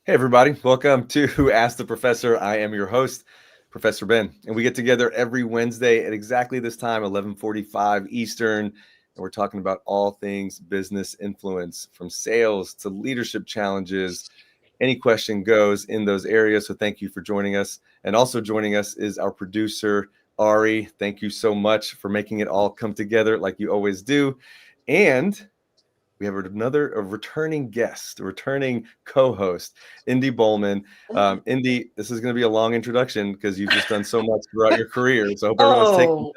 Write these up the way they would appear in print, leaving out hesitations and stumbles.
Hey, everybody. Welcome to Ask the Professor. I am your host, Professor Ben, and we get together every Wednesday at exactly this time, 11:45 Eastern, and we're talking about all things business influence, from sales to leadership challenges. Any question goes in those areas, so thank you for joining us. And also joining us is our producer, Ari. Thank you so much for making it all come together like you always do. And we have a returning guest, a returning co-host, Indy Bollman. Indy, this is going to be a long introduction because you've just done so much throughout your career. So I hope everyone's taking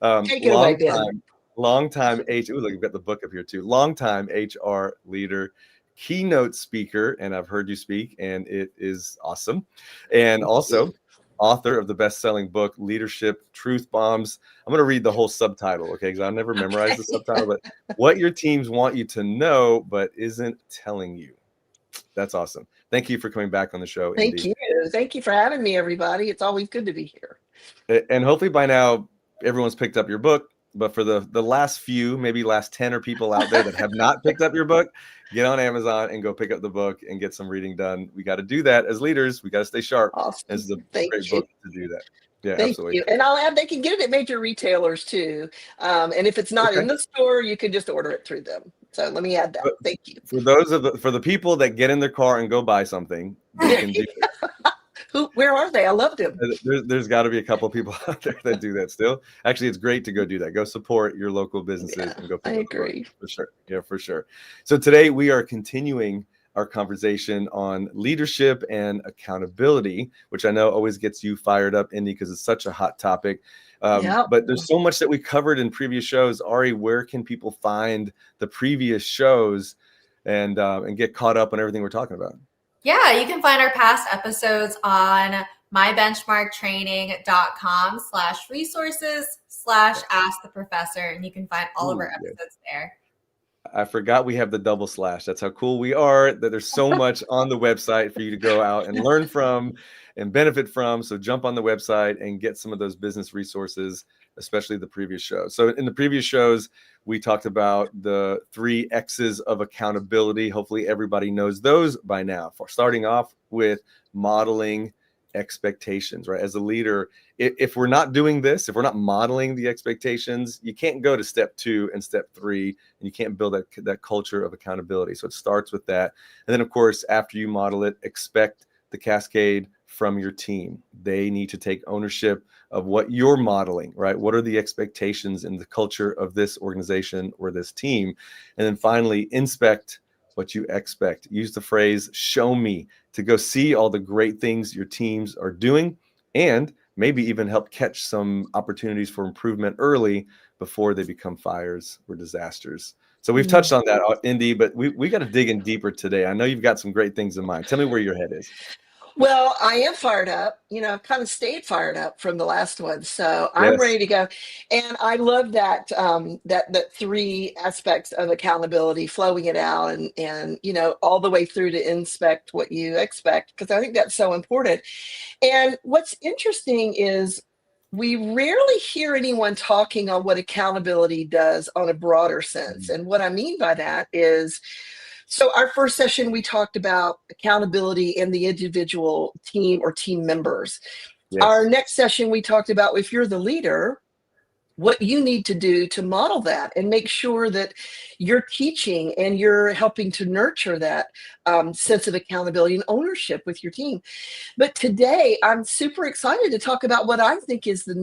Oh, notes. take it away, Ben. Long time Ooh, look, you've got the book up here too. Long time HR leader, keynote speaker, and I've heard you speak, and it is awesome. And Thank also you. author of the best-selling book, Leadership Truth Bombs. I'm going to read the whole subtitle, okay? Because I never memorized the Okay. subtitle, but what your teams want you to know, but isn't telling you. That's awesome. Thank you for coming back on the show, Thank Indy. you. Thank you for having me, everybody. It's always good to be here. And hopefully by now, everyone's picked up your book. But for the last few, maybe last 10 or people out there that have not picked up your book, get on Amazon and go pick up the book and get some reading done. We got to do that as leaders. We got to stay sharp. This Awesome. is a Thank great you. book to do that. Yeah, Thank absolutely. you. And I'll add, they can get it at major retailers too. And if it's not Okay. in the store, you can just order it through them. So let me add that. But Thank you. for the people that get in their car and go buy something, they can do it. Where are they? I loved him. There's got to be a couple of people out there that do that still. Actually, it's great to go do that. Go support your local businesses Yeah, and go I pick up the book agree. for sure. Yeah, for sure. So today we are continuing our conversation on leadership and accountability, which I know always gets you fired up, Indy, because it's such a hot topic. Yeah. But there's so much that we covered in previous shows. Ari, where can people find the previous shows and get caught up on everything we're talking about? Yeah, you can find our past episodes on mybenchmarktraining.com/resources/ask the professor, and you can find all of Ooh, our yeah. episodes there. I forgot we have the double slash. That's how cool we are, that there's so much on the website for you to go out and learn from and benefit from. So jump on the website and get some of those business resources, especially the previous shows. So in the previous shows, we talked about the 3 X's of accountability. Hopefully everybody knows those by now. For starting off with modeling expectations, right? As a leader, if we're not doing this, if we're not modeling the expectations, you can't go to step 2 and step 3, and you can't build that culture of accountability. So it starts with that. And then, of course, after you model it, expect the cascade from your team. They need to take ownership of what you're modeling, right? What are the expectations in the culture of this organization or this team? And then finally, inspect what you expect. Use the phrase, show me, to go see all the great things your teams are doing, and maybe even help catch some opportunities for improvement early before they become fires or disasters. So we've touched on that, Indy, but we got to dig in deeper today. I know you've got some great things in mind. Tell me where your head is. Well, I am fired up. I've kind of stayed fired up from the last one, so I'm Yes. ready to go. And I love that that 3 aspects of accountability, flowing it out, and all the way through to inspect what you expect, because I think that's so important. And what's interesting is we rarely hear anyone talking on what accountability does on a broader sense. And what I mean by that is, so our first session, we talked about accountability in the individual team or team members. Our Yes. next session, we talked about, if you're the leader, what you need to do to model that and make sure that you're teaching and you're helping to nurture that sense of accountability and ownership with your team. But today, I'm super excited to talk about what I think is the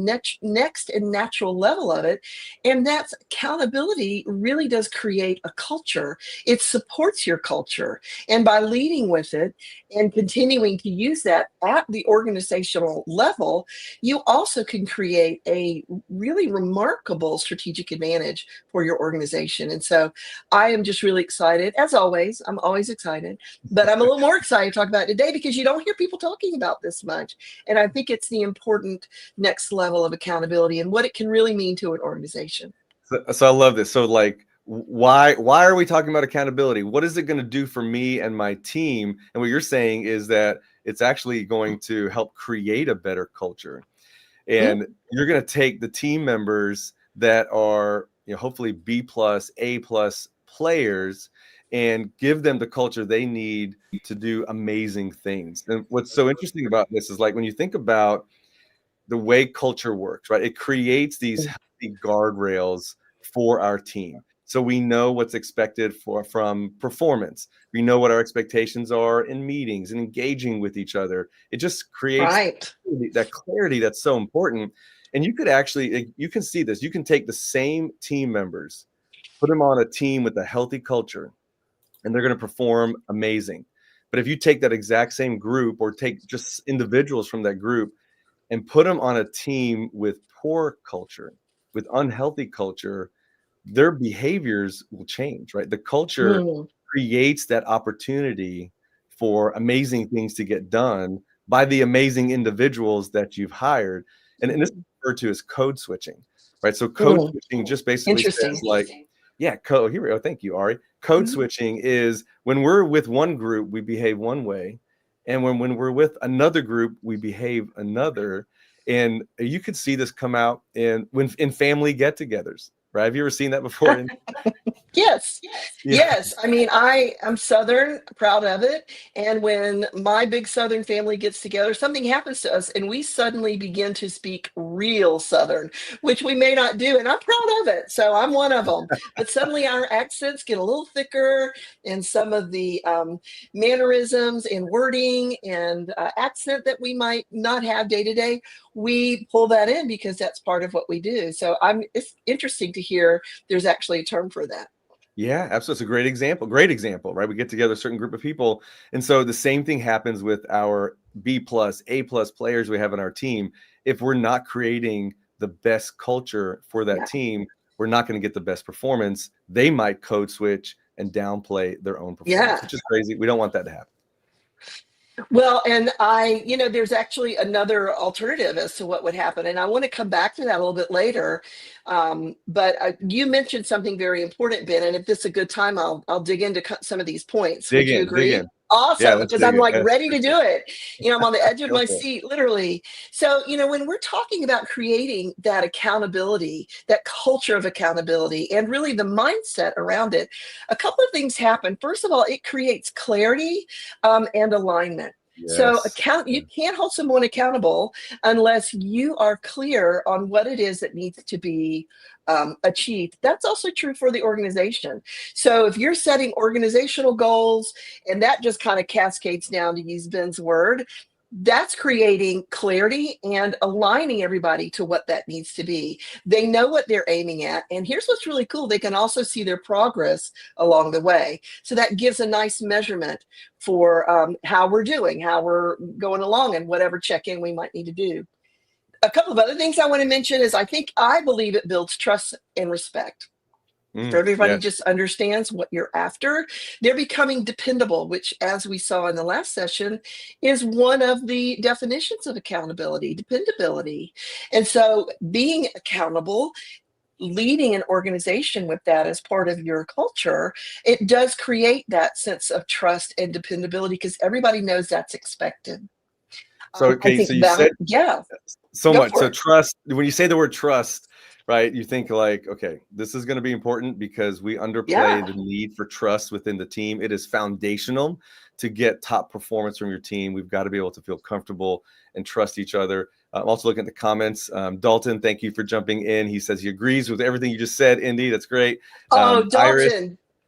next and natural level of it. And that's accountability really does create a culture. It supports your culture. And by leading with it and continuing to use that at the organizational level, you also can create a really remarkable strategic advantage for your organization. And so I am just really excited. As always, I'm always excited, but I'm a little more excited to talk about it today because you don't hear people talking about this much. And I think it's the important next level of accountability and what it can really mean to an organization. So I love this. So like, why are we talking about accountability? What is it going to do for me and my team? And what you're saying is that it's actually going to help create a better culture. Mm, And you're going to take the team members that are, hopefully B plus, A plus players, and give them the culture they need to do amazing things. And what's so interesting about this is, like, when you think about the way culture works, right? It creates these healthy guardrails for our team. So we know what's expected from performance. We know what our expectations are in meetings and engaging with each other. It just creates Right. that clarity that's so important. And you could actually, you can see this. You can take the same team members, put them on a team with a healthy culture, and they're going to perform amazing. But if you take that exact same group, or take just individuals from that group and put them on a team with poor culture, with unhealthy culture, their behaviors will change, right? The culture Mm. creates that opportunity for amazing things to get done by the amazing individuals that you've hired. And this is referred to as code switching, right? So code Mm. switching just basically says, Interesting. like, yeah, code, here we go. Thank you, Ari. Code Mhm. switching is when we're with one group, we behave one way. And when we're with another group, we behave another. And you could see this come out in family get-togethers, right? Have you ever seen that before? Yes. Yeah. Yes. I mean, I'm Southern, proud of it. And when my big Southern family gets together, something happens to us and we suddenly begin to speak real Southern, which we may not do. And I'm proud of it. So I'm one of them. But suddenly our accents get a little thicker, and some of the mannerisms and wording and accent that we might not have day to day, we pull that in because that's part of what we do. So it's interesting to hear there's actually a term for that. Yeah, absolutely. It's a great example. Great example, right? We get together a certain group of people. And so the same thing happens with our B plus, A plus players we have on our team. If we're not creating the best culture for that Yeah. team, we're not going to get the best performance. They might code switch and downplay their own performance, Yeah. which is crazy. We don't want that to happen. Well, and there's actually another alternative as to what would happen. And I want to come back to that a little bit later. But you mentioned something very important, Ben. And if this is a good time, I'll dig into some of these points. Would you Dig agree? in. Yeah, Awesome, let's because dig I'm in. like Yes, ready to do it. I'm on the edge of go my for it. seat, literally. So, when we're talking about creating that accountability, that culture of accountability, and really the mindset around it, a couple of things happen. First of all, it creates clarity and alignment. So Yes. you can't hold someone accountable unless you are clear on what it is that needs to be achieved. That's also true for the organization. So if you're setting organizational goals, and that just kind of cascades down, to use Ben's word, that's creating clarity and aligning everybody to what that needs to be. They know what they're aiming at. And here's what's really cool. They can also see their progress along the way. So that gives a nice measurement for how we're doing, how we're going along, and whatever check-in we might need to do. A couple of other things I want to mention is I believe it builds trust and respect. If everybody Yes. just understands what you're after, they're becoming dependable, which, as we saw in the last session, is one of the definitions of accountability, dependability. And so being accountable, leading an organization with that as part of your culture, it does create that sense of trust and dependability because everybody knows that's expected. So, I okay, think so you said yeah, so go much. for So it. trust, when you say the word trust, right, you think like, okay, this is going to be important because we underplay Yeah, the need for trust within the team. It is foundational to get top performance from your team. We've got to be able to feel comfortable and trust each other. I'm also looking at the comments. Dalton, thank you for jumping in. He says he agrees with everything you just said, Indy. That's great. oh, Iris,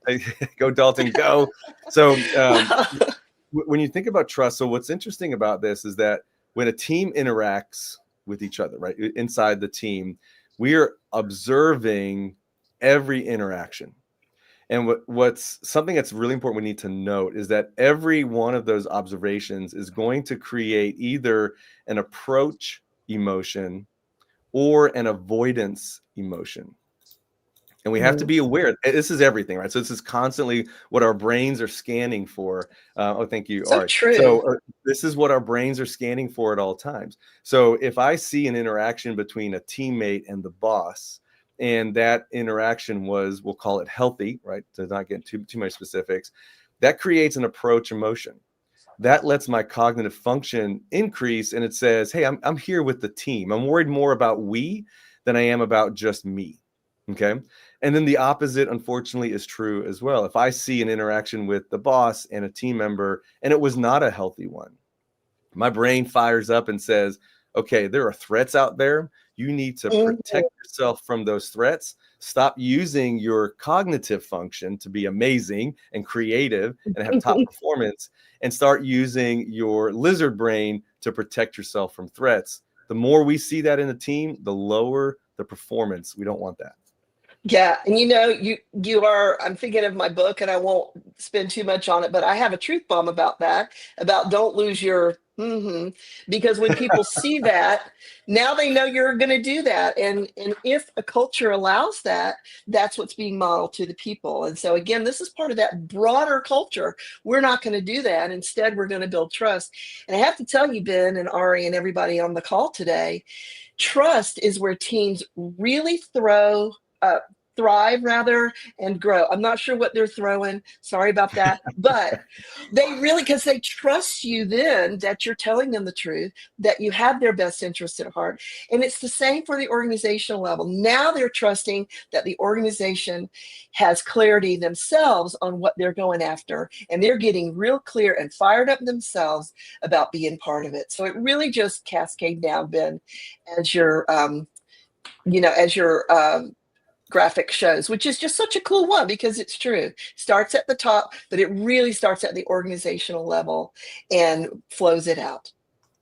Dalton. go Dalton, go. So when you think about trust, so what's interesting about this is that when a team interacts with each other, right, inside the team, we are observing every interaction. And what's something that's really important we need to note is that every one of those observations is going to create either an approach emotion or an avoidance emotion. And we have to Mhm. be aware. This is everything, right? So this is constantly what our brains are scanning for. Thank you, So Ari. true. So this is what our brains are scanning for at all times. So if I see an interaction between a teammate and the boss, and that interaction was, we'll call it healthy, right? To not get too much specifics, that creates an approach emotion. That lets my cognitive function increase, and it says, hey, I'm here with the team. I'm worried more about we than I am about just me. Okay. And then the opposite, unfortunately, is true as well. If I see an interaction with the boss and a team member and it was not a healthy one, my brain fires up and says, okay, there are threats out there. You need to Mhm. protect yourself from those threats. Stop using your cognitive function to be amazing and creative and have top performance, and start using your lizard brain to protect yourself from threats. The more we see that in a team, the lower the performance. We don't want that. Yeah, and you are, I'm thinking of my book and I won't spend too much on it, but I have a truth bomb about that, about don't lose your because when people see that, now they know you're going to do that. And if a culture allows that, that's what's being modeled to the people. And so again, this is part of that broader culture. We're not going to do that. Instead, we're going to build trust. And I have to tell you, Ben and Ari and everybody on the call today, trust is where teams really uh, thrive rather and grow. I'm not sure what they're throwing. Sorry about that. But they really, because they trust you then that you're telling them the truth, that you have their best interest at heart. And it's the same for the organizational level. Now they're trusting that the organization has clarity themselves on what they're going after. And they're getting real clear and fired up themselves about being part of it. So it really just cascade down, Ben, as your graphic shows, which is just such a cool one because it's true. Starts at the top, but it really starts at the organizational level and flows it out.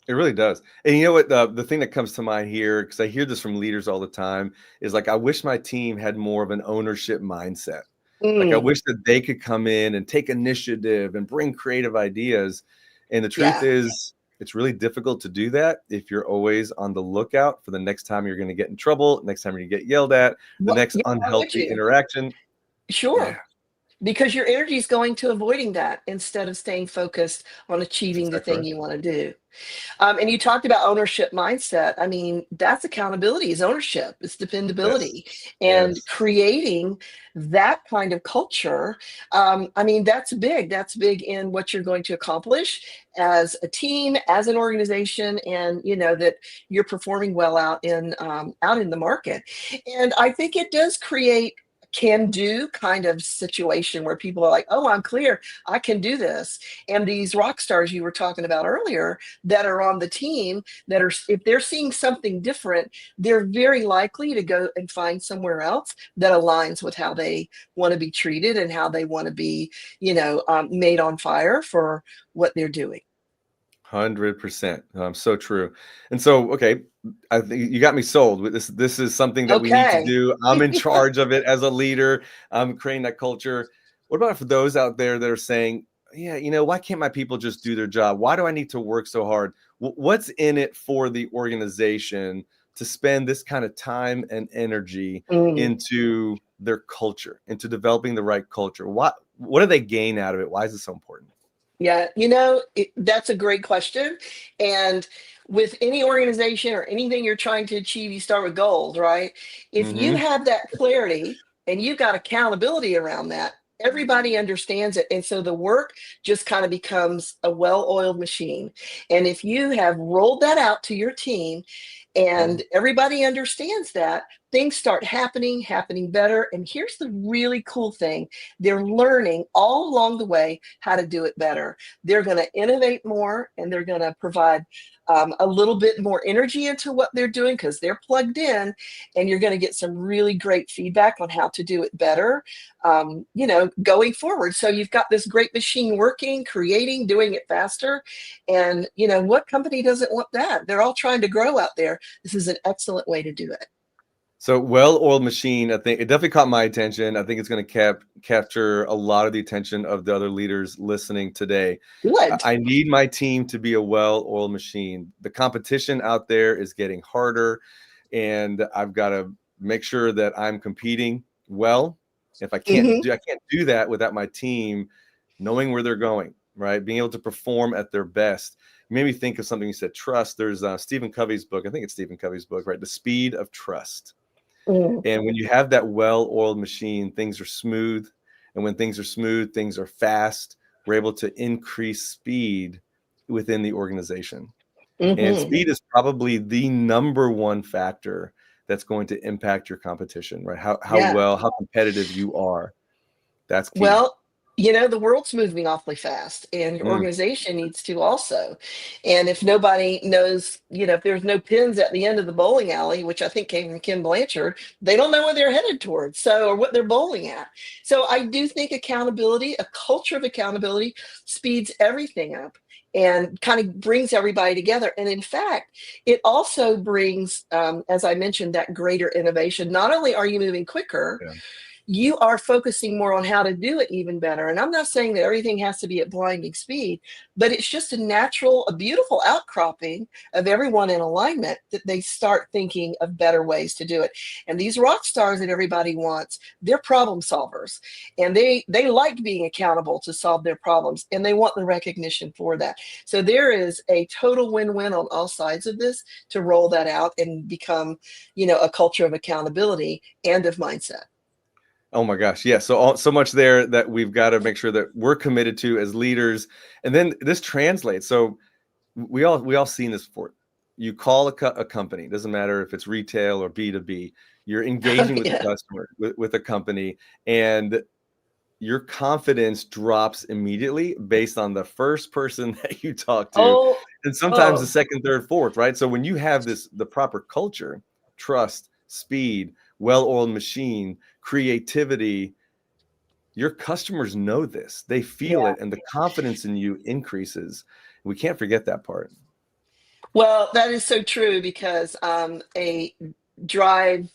It really does. And you know what? The thing that comes to mind here, because I hear this from leaders all the time, is like, I wish my team had more of an ownership mindset. Like, I Mm, wish that they could come in and take initiative and bring creative ideas. And the truth yeah. is, it's really difficult to do that if you're always on the lookout for the next time you're going to get in trouble, next time you're going to get yelled at, the Well, next yeah, why would unhealthy you? interaction. Yeah, Sure. Because your energy is going to avoiding that instead of staying focused on that's achieving the exactly thing right. you want to do. And you talked about ownership mindset. I mean, that's accountability, is ownership, it's Yes. dependability, and Yes. creating that kind of culture. I mean, that's big. That's big in what you're going to accomplish as a team, as an organization, and that you're performing well out in the market. And I think it does create can do kind of situation where people are like, oh, I'm clear, I can do this. And these rock stars you were talking about earlier that are on the team, that are, if they're seeing something different, they're very likely to go and find somewhere else that aligns with how they want to be treated and how they want to be made on fire for what they're doing. 100%. So true. And so, okay, I think you got me sold with this. This is something that we need to Okay. do. I'm in charge of it as a leader. I'm creating that culture. What about for those out there that are saying, yeah, why can't my people just do their job? Why do I need to work so hard? What's in it for the organization to spend this kind of time and energy Mm. into their culture, into developing the right culture? What do they gain out of it? Why is it so important? Yeah, that's a great question. And with any organization or anything you're trying to achieve, you start with goals, right? If you Hmm. have that clarity and you've got accountability around that, everybody understands it. And so the work just kind of becomes a well oiled machine. And if you have rolled that out to your team and everybody understands that, things start happening better. And here's the really cool thing, they're learning all along the way how to do it better. They're going to innovate more and they're going to provide a little bit more energy into what they're doing because they're plugged in, and you're going to get some really great feedback on how to do it better, going forward. So you've got this great machine working, creating, doing it faster. And, what company doesn't want that? They're all trying to grow out there. This is an excellent way to do it. So well-oiled machine, I think it definitely caught my attention. I think it's going to capture a lot of the attention of the other leaders listening today. Good. I need my team to be a well-oiled machine. The competition out there is getting harder, and I've got to make sure that I'm competing well. If Hmm. I can't do that without my team knowing where they're going, right? Being able to perform at their best. You made me think of something you said, trust. There's Stephen Covey's book. I think it's Stephen Covey's book, right? The Speed of Trust. Mm. And when you have that well-oiled machine, things are smooth. And when things are smooth, things are fast. We're able to increase speed within the organization. And Hmm. speed is probably the number one factor that's going to impact your competition, right? How Yeah. well, how competitive you are. That's key. Well, the world's moving awfully fast, and your Mm, organization needs to also. And if nobody knows, if there's no pins at the end of the bowling alley, which I think came from Kim Blanchard, they don't know where they're headed towards, or what they're bowling at. So I do think accountability, a culture of accountability, speeds everything up and kind of brings everybody together. And in fact, it also brings, as I mentioned, that greater innovation. Not only are you moving quicker, yeah. you are focusing more on how to do it even better. And I'm not saying that everything has to be at blinding speed, but it's just a beautiful outcropping of everyone in alignment that they start thinking of better ways to do it. And these rock stars that everybody wants, they're problem solvers, and they like being accountable to solve their problems, and they want the recognition for that. So there is a total win-win on all sides of this to roll that out and become, a culture of accountability and of mindset. Oh my gosh. Yeah. So much there that we've got to make sure that we're committed to as leaders. And then this translates. So we all seen this before. You call a company, doesn't matter if it's retail or B2B, you're engaging with the Yeah. customer, with a company, and your confidence drops immediately based on the first person that you talk to, Oh, and sometimes the oh, second, third, fourth, right? So when you have the proper culture, trust, speed, well-oiled machine, creativity, your customers know this. They feel yeah. it, and the confidence in you increases. We can't forget that part. Well, that is so true because drive,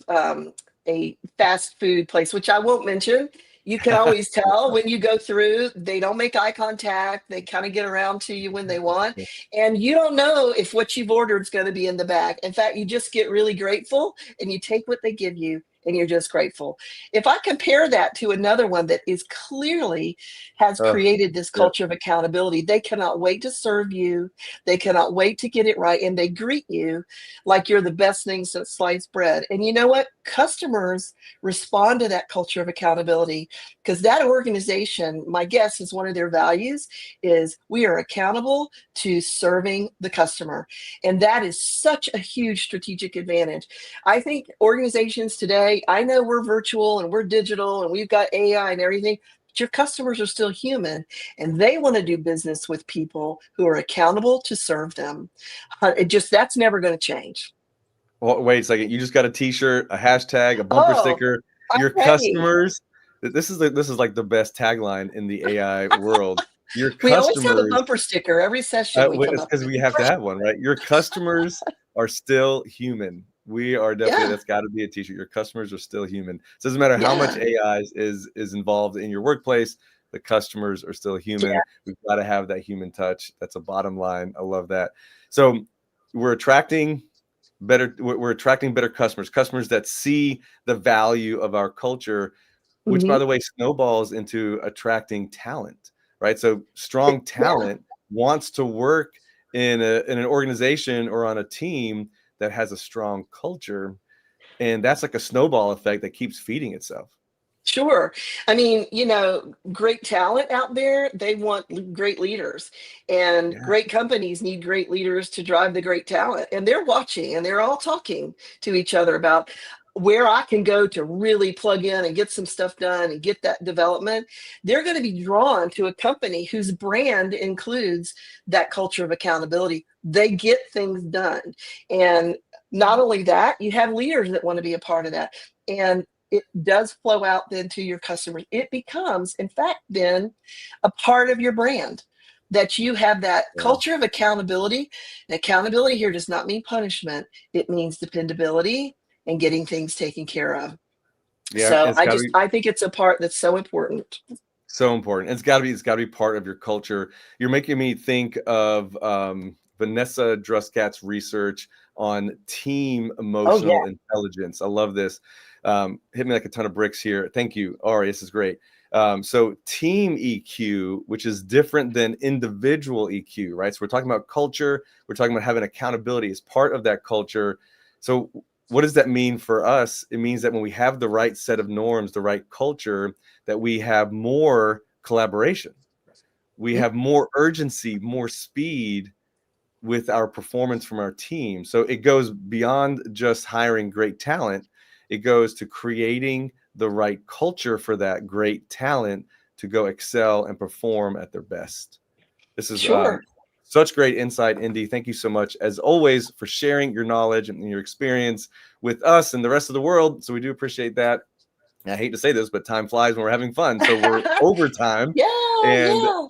a fast food place, which I won't mention, you can always tell when you go through, they don't make eye contact. They kind of get around to you when they want. And you don't know if what you've ordered is going to be in the bag. In fact, you just get really grateful and you take what they give you and you're just grateful. If I compare that to another one that is clearly has Oh, created this yeah. culture of accountability, they cannot wait to serve you. They cannot wait to get it right. And they greet you like you're the best thing since sliced bread. And you know what? Customers respond to that culture of accountability because that organization, my guess is one of their values is we are accountable to serving the customer. And that is such a huge strategic advantage. I think organizations today, I know we're virtual and we're digital and we've got AI and everything, but your customers are still human and they want to do business with people who are accountable to serve them. That's never going to change. Well, wait a second. You just got a T-shirt, a hashtag, a bumper Oh, sticker. I'm Your ready. customers. This is like the best tagline in the AI world. Your We always have a customers. bumper sticker every session we come It's up because with. we have to have one, right? Your customers are still human. We are definitely. Yeah, That's got to be a T-shirt. Your customers are still human. So it doesn't matter how much yeah, AI is involved in your workplace. The customers are still yeah. human. We've got to have that human touch. That's a bottom line. I love that. So we're attracting we're attracting better customers that see the value of our culture, which by Mhm. the way snowballs into attracting talent, right? So strong Yeah. talent wants to work in an organization or on a team that has a strong culture, and that's like a snowball effect that keeps feeding itself. Sure. I mean, great talent out there, they want great leaders. And Yeah. great companies need great leaders to drive the great talent. And they're watching and they're all talking to each other about where I can go to really plug in and get some stuff done and get that development. They're going to be drawn to a company whose brand includes that culture of accountability. They get things done. And not only that, you have leaders that want to be a part of that. And it does flow out then to your customers. It becomes, in fact, then a part of your brand that you have that Yeah. culture of accountability. And accountability here does not mean punishment, it means dependability and getting things taken care of. Yeah, So it's got to be I think it's a part that's so important. so important. It's got to be part of your culture. You're making me think of Vanessa Druskat's research on team Oh, yeah. emotional intelligence. I love this. Hit me like a ton of bricks here. Thank you, Ari. This is great. So team EQ, which is different than individual EQ, right? So we're talking about culture. We're talking about having accountability as part of that culture. So what does that mean for us? It means that when we have the right set of norms, the right culture, that we have more collaboration. We have more urgency, more speed. with our performance from our team. So it goes beyond just hiring great talent. It goes to creating the right culture for that great talent to go excel and perform at their best. This is Sure. such great insight, Indy. Thank you so much, as always, for sharing your knowledge and your experience with us and the rest of the world. So we do appreciate that. I hate to say this, but time flies when we're having fun. So we're overtime. Yeah, And yeah.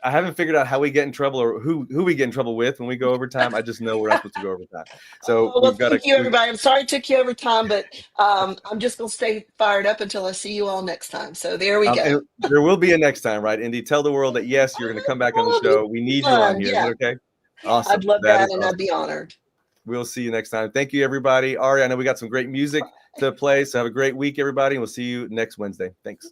I haven't figured out how we get in trouble or who we get in trouble with when we go overtime. I just know we're not supposed to go overtime. So Oh, well, we've got thank you, everybody. I'm sorry it took you over time, but I'm just going to stay fired up until I see you all next time. So there we go. and there will be a next time, right, Indy? Tell the world that, yes, you're going to come back on the Oh, show. We need you on fun. here. Yeah. Is that okay? Yeah, Awesome. I'd love That that, is and awesome. I'd be honored. We'll see you next time. Thank you, everybody. Ari, I know we got some great music to play, so have a great week, everybody, and we'll see you next Wednesday. Thanks.